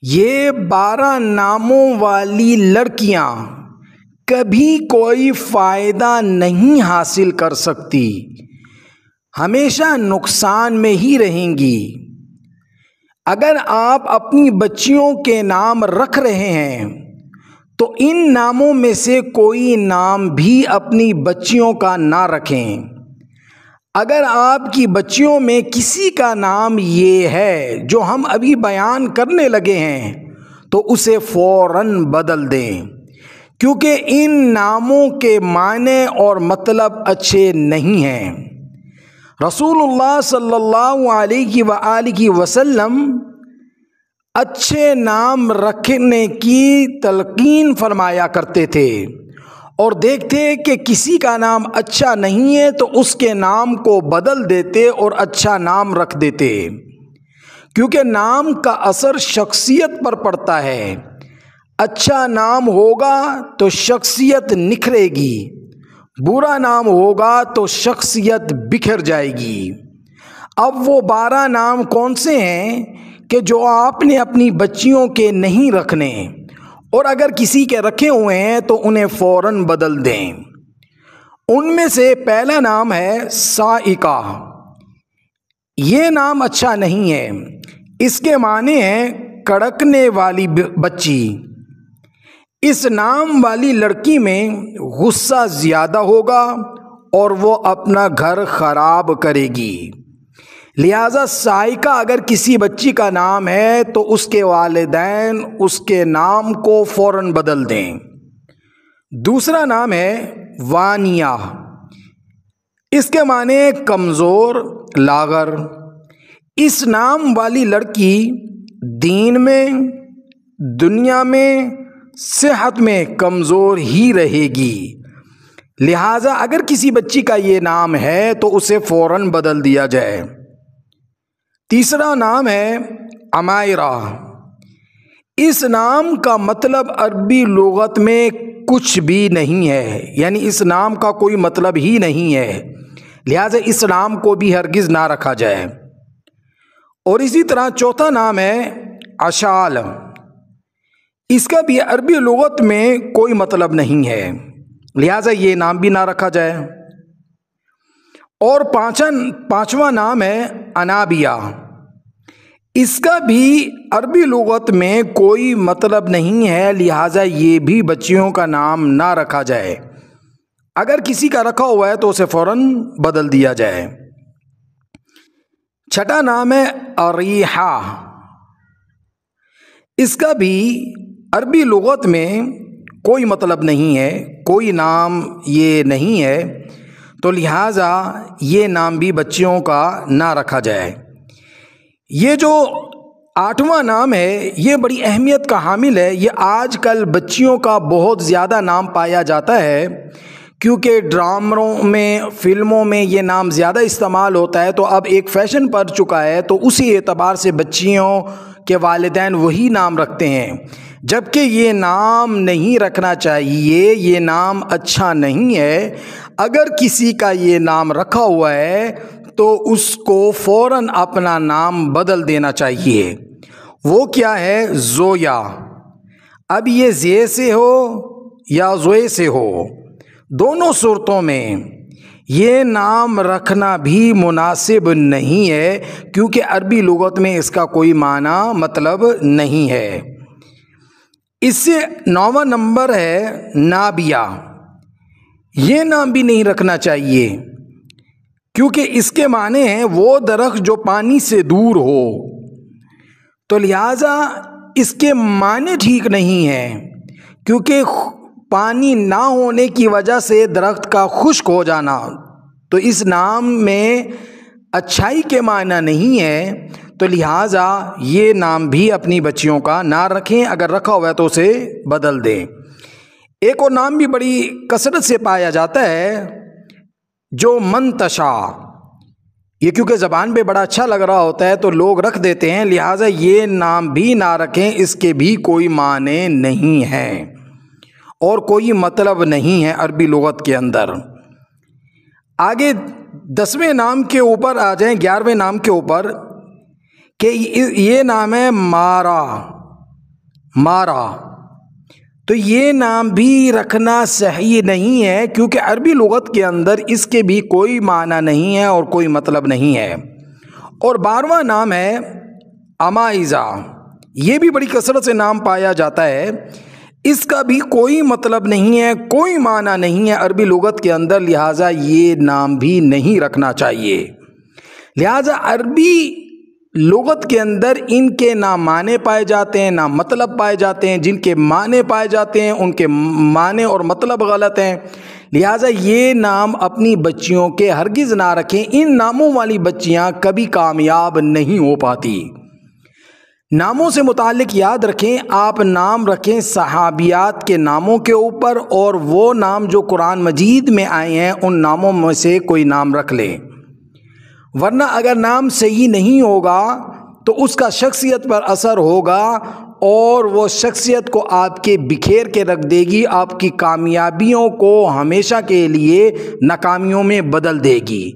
یہ 12 ناموں والی لڑکیاں کبھی کوئی فائدہ نہیں حاصل کر سکتی، ہمیشہ نقصان میں ہی رہیں گی۔ اگر آپ اپنی بچیوں کے نام رکھ رہے ہیں تو ان ناموں میں سے کوئی نام بھی اپنی بچیوں کا نہ رکھیں۔ اگر آپ کی بچیوں میں کسی کا نام یہ ہے جو ہم ابھی بیان کرنے لگے ہیں تو اسے فوراً بدل دیں، کیونکہ ان ناموں کے معنی اور مطلب اچھے نہیں ہیں۔ رسول اللہ صلی اللہ علیہ وآلہ وسلم اچھے نام رکھنے کی تلقین فرمایا کرتے تھے، اور دیکھتے کہ کسی کا نام اچھا نہیں ہے تو اس کے نام کو بدل دیتے اور اچھا نام رکھ دیتے، کیونکہ نام کا اثر شخصیت پر پڑتا ہے۔ اچھا نام ہوگا تو شخصیت نکھرے گی، برا نام ہوگا تو شخصیت بکھر جائے گی۔ اب وہ 12 نام کون سے ہیں کہ جو آپ نے اپنی بچیوں کے نہیں رکھنے، اور اگر کسی کے رکھے ہوئے ہیں تو انہیں فوراً بدل دیں۔ ان میں سے پہلا نام ہے سائقہ۔ یہ نام اچھا نہیں ہے، اس کے معنی ہیں کڑکنے والی بچی۔ اس نام والی لڑکی میں غصہ زیادہ ہوگا اور وہ اپنا گھر خراب کرے گی، لہذا سائقہ اگر کسی بچی کا نام ہے تو اس کے والدین اس کے نام کو فوراً بدل دیں۔ دوسرا نام ہے وانیہ۔ اس کے معنی کمزور، لاغر۔ اس نام والی لڑکی دین میں، دنیا میں، صحت میں کمزور ہی رہے گی، لہذا اگر کسی بچی کا یہ نام ہے تو اسے فوراً بدل دیا جائے۔ تیسرا نام ہے عمائرہ۔ اس نام کا مطلب عربی لغت میں کچھ بھی نہیں ہے، یعنی اس نام کا کوئی مطلب ہی نہیں ہے، لہذا اس نام کو بھی ہرگز نہ رکھا جائے۔ اور اسی طرح چوتھا نام ہے اشال۔ اس کا بھی عربی لغت میں کوئی مطلب نہیں ہے، لہذا یہ نام بھی نہ رکھا جائے۔ اور پانچواں نام ہے انابیہ۔ اس کا بھی عربی لغت میں کوئی مطلب نہیں ہے، لہذا یہ بھی بچیوں کا نام نہ رکھا جائے۔ اگر کسی کا رکھا ہوا ہے تو اسے فوراً بدل دیا جائے۔ چھٹا نام ہے اریحہ۔ اس کا بھی عربی لغت میں کوئی مطلب نہیں ہے، کوئی نام یہ نہیں ہے، تو لہٰذا یہ نام بھی بچیوں کا نہ رکھا جائے۔ یہ جو 8واں نام ہے یہ بڑی اہمیت کا حامل ہے۔ یہ آج کل بچیوں کا بہت زیادہ نام پایا جاتا ہے، کیونکہ ڈراموں میں، فلموں میں یہ نام زیادہ استعمال ہوتا ہے، تو اب ایک فیشن پڑ چکا ہے، تو اسی اعتبار سے بچیوں کے والدین وہی نام رکھتے ہیں، جبکہ یہ نام نہیں رکھنا چاہیے، یہ نام اچھا نہیں ہے۔ اگر کسی کا یہ نام رکھا ہوا ہے تو اس کو فوراً اپنا نام بدل دینا چاہیے۔ وہ کیا ہے؟ زویا۔ اب یہ زے سے ہو یا زوئے سے ہو، دونوں صورتوں میں یہ نام رکھنا بھی مناسب نہیں ہے، کیونکہ عربی لغت میں اس کا کوئی معنی مطلب نہیں ہے۔ اس سے 9واں نمبر ہے نابیہ۔ یہ نام بھی نہیں رکھنا چاہیے، کیونکہ اس کے معنی ہیں وہ درخت جو پانی سے دور ہو، تو لہٰذا اس کے معنی ٹھیک نہیں ہیں، کیونکہ پانی نہ ہونے کی وجہ سے درخت کا خشک ہو جانا، تو اس نام میں اچھائی کے معنی نہیں ہے، تو لہٰذا یہ نام بھی اپنی بچیوں کا نہ رکھیں، اگر رکھا ہوا ہے تو اسے بدل دیں۔ ایک اور نام بھی بڑی کثرت سے پایا جاتا ہے جو منتشا۔ یہ کیونکہ زبان پہ بڑا اچھا لگ رہا ہوتا ہے تو لوگ رکھ دیتے ہیں، لہٰذا یہ نام بھی نہ رکھیں، اس کے بھی کوئی معنی نہیں ہے اور کوئی مطلب نہیں ہے عربی لغت کے اندر۔ آگے 10ویں نام کے اوپر آ جائیں، 11ویں نام کے اوپر، کہ یہ نام ہے مارا۔ مارا، تو یہ نام بھی رکھنا صحیح نہیں ہے، کیونکہ عربی لغت کے اندر اس کے بھی کوئی معنی نہیں ہے اور کوئی مطلب نہیں ہے۔ اور 12واں نام ہے امائزہ، یہ بھی بڑی کثرت سے نام پایا جاتا ہے، اس کا بھی کوئی مطلب نہیں ہے، کوئی معنی نہیں ہے عربی لغت کے اندر، لہٰذا یہ نام بھی نہیں رکھنا چاہیے۔ لہٰذا عربی لغت کے اندر ان کے نہ معنی پائے جاتے ہیں نہ مطلب پائے جاتے ہیں، جن کے معنی پائے جاتے ہیں ان کے معنی اور مطلب غلط ہیں، لہٰذا یہ نام اپنی بچیوں کے ہرگز نہ رکھیں۔ ان ناموں والی بچیاں کبھی کامیاب نہیں ہو پاتی۔ ناموں سے متعلق یاد رکھیں، آپ نام رکھیں صحابیات کے ناموں کے اوپر، اور وہ نام جو قرآن مجید میں آئے ہیں ان ناموں میں سے کوئی نام رکھ لیں، ورنہ اگر نام صحیح نہیں ہوگا تو اس کا شخصیت پر اثر ہوگا اور وہ شخصیت کو آپ کے بکھیر کے رکھ دے گی، آپ کی کامیابیوں کو ہمیشہ کے لیے ناکامیوں میں بدل دے گی۔